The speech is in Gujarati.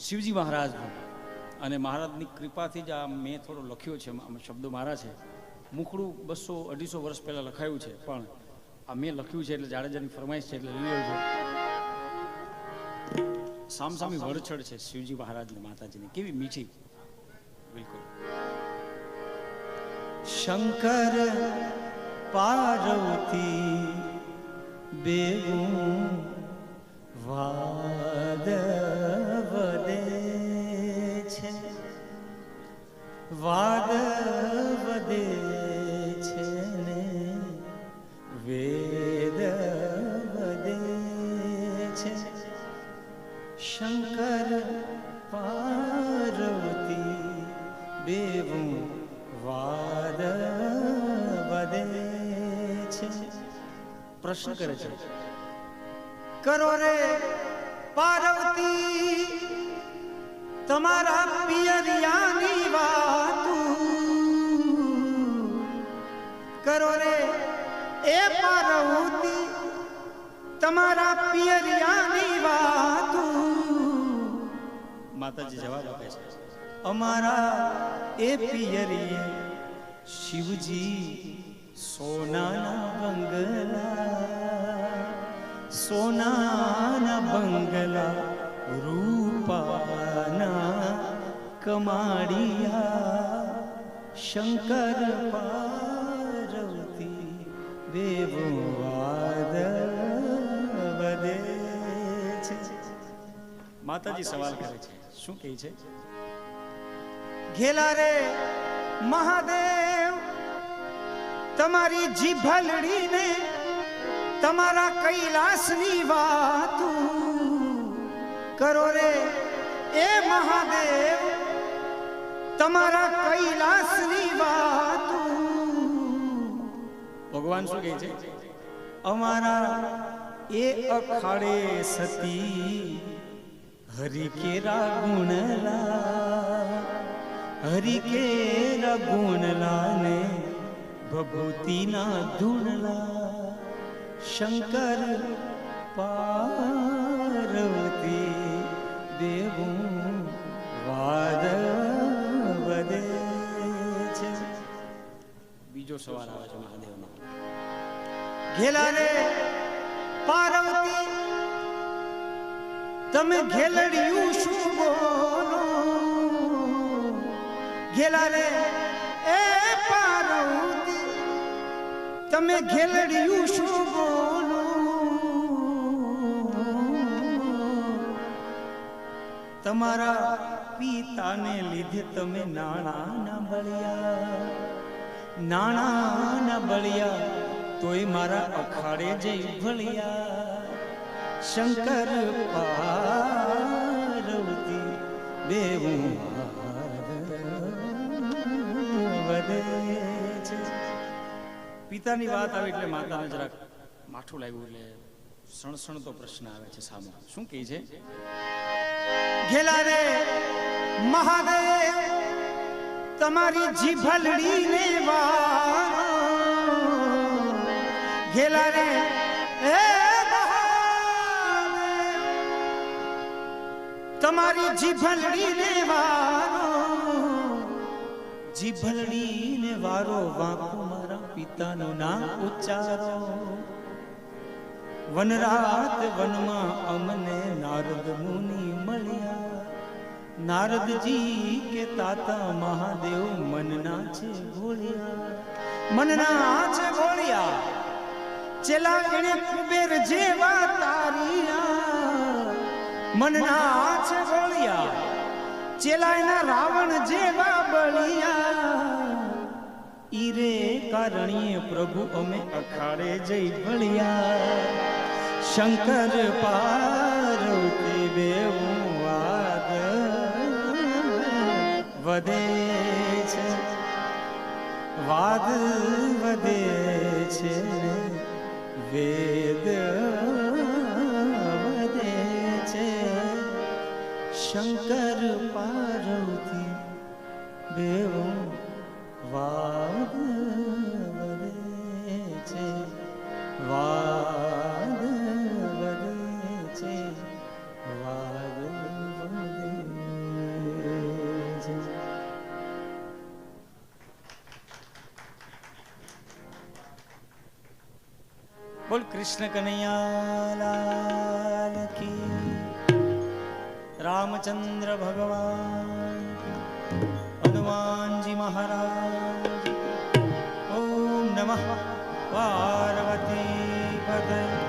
શિવજી મહારાજનું. અને મહારાજની કૃપાથી જ આ મેં થોડો લખ્યો છે, શબ્દો મારા છે. મુખડું 200-250 વર્ષ પહેલાં લખાયું છે, પણ આ મેં લખ્યું છે એટલે જાડેજાની ફરમાઈશ છે એટલે લઈ લેવું છે. સામસામી વરછડ છે શિવજી મહારાજને માતાજીને, કેવી મીઠી. બિલકુલ. શંકર પાર્વતી બેવું વાદ વધે છે, વાદ વધે છે ને વેદ વધે છે. શંકર પાર્વતી બેવું વાદ વધે છે. પ્રશ્ન કરે છે, કરો રે પાર્વતી તમારા પિયરિયાની વાતું, કરો રે એ પાર્વતી તમારા પિયરિયાની વાતું. માતાજી જવાબ આપે છે, અમારા એ પિયરીએ શિવજી સોનાના બંગલા, સોનાના બંગલા રૂપાના કમાડિયા. શંકર પાર્વતી બેવો વાદ વધે છે. માતાજી સવાલ કરે છે, શું કહે છે? ઘેલા રે મહાદેવ તમારી જીભલડીને તમારા કૈલાસની વાતું, કરો રે એ મહાદેવ તમારા કૈલાસની વાતું. ભગવાન શું કહે છે? અમારા એ અખાડે સતી હરિકેરા ગુણલા, હરિકેરા ગુણલા ને ભભૂતિના ધૂણલા. શંકર પાર્વતી બેવું વાદ વધે છે. બીજો સવાલ આવે છે મહાદેવનો. ઘેલા રે પાર્વતી તમે ઘેલડિયું શું બોલો, ઘેલા રે એ પાર્વતી તમે ઘેલડિયું શું બોલો. તમારા પિતાને લીધે તમે નાણાના બળિયા, નાણાના બળિયા તોય મારા અખાડે જઈ ભળિયા. શંકર પાર્વતી બેવું વધે છે. પિતાની વાત આવે એટલે માતાને જરાક માઠું લાગ્યું, એટલે સણસણતો પ્રશ્ન આવે છે સામે. શું કહે છે? ઘેલા રે મહાદેવ તમારી જીભલડીને વારો, ઘેલા રે એ મહાદેવ તમારી જીભલડીને વારો, જીભલડીને વારો વાંકો મારા પિતાનું નામ ઉચ્ચારો. વનરાત વનમાં અમને નારદ મુનિ મળ્યા, નારદજી કે તાતા મહાદેવ મનના છે ભોળિયા, મનના છે ભોળિયા. ચેલા એને કુબેર જેવા તારિયા, મનના છે ભોળિયા. ચેલા એના રાવણ જેવા બળિયા. ઈરે કારણીએ પ્રભુ અમે અખાડે જઈ ભળિયા. શંકર પાર્વતી બેવું વાદ વધે છે, વાદ વધે છે વેદ વધે છે. શંકર પાર્વતી બેવું વાદ વધે છે, વાદ વધે છે, વાદ વધે બોલ કૃષ્ણ કનૈયા લાલ કી, રામચંદ્ર ભગવાન, હનુમાનજી મહારાજ. ઓમ નમઃ પાર્વતી પતય.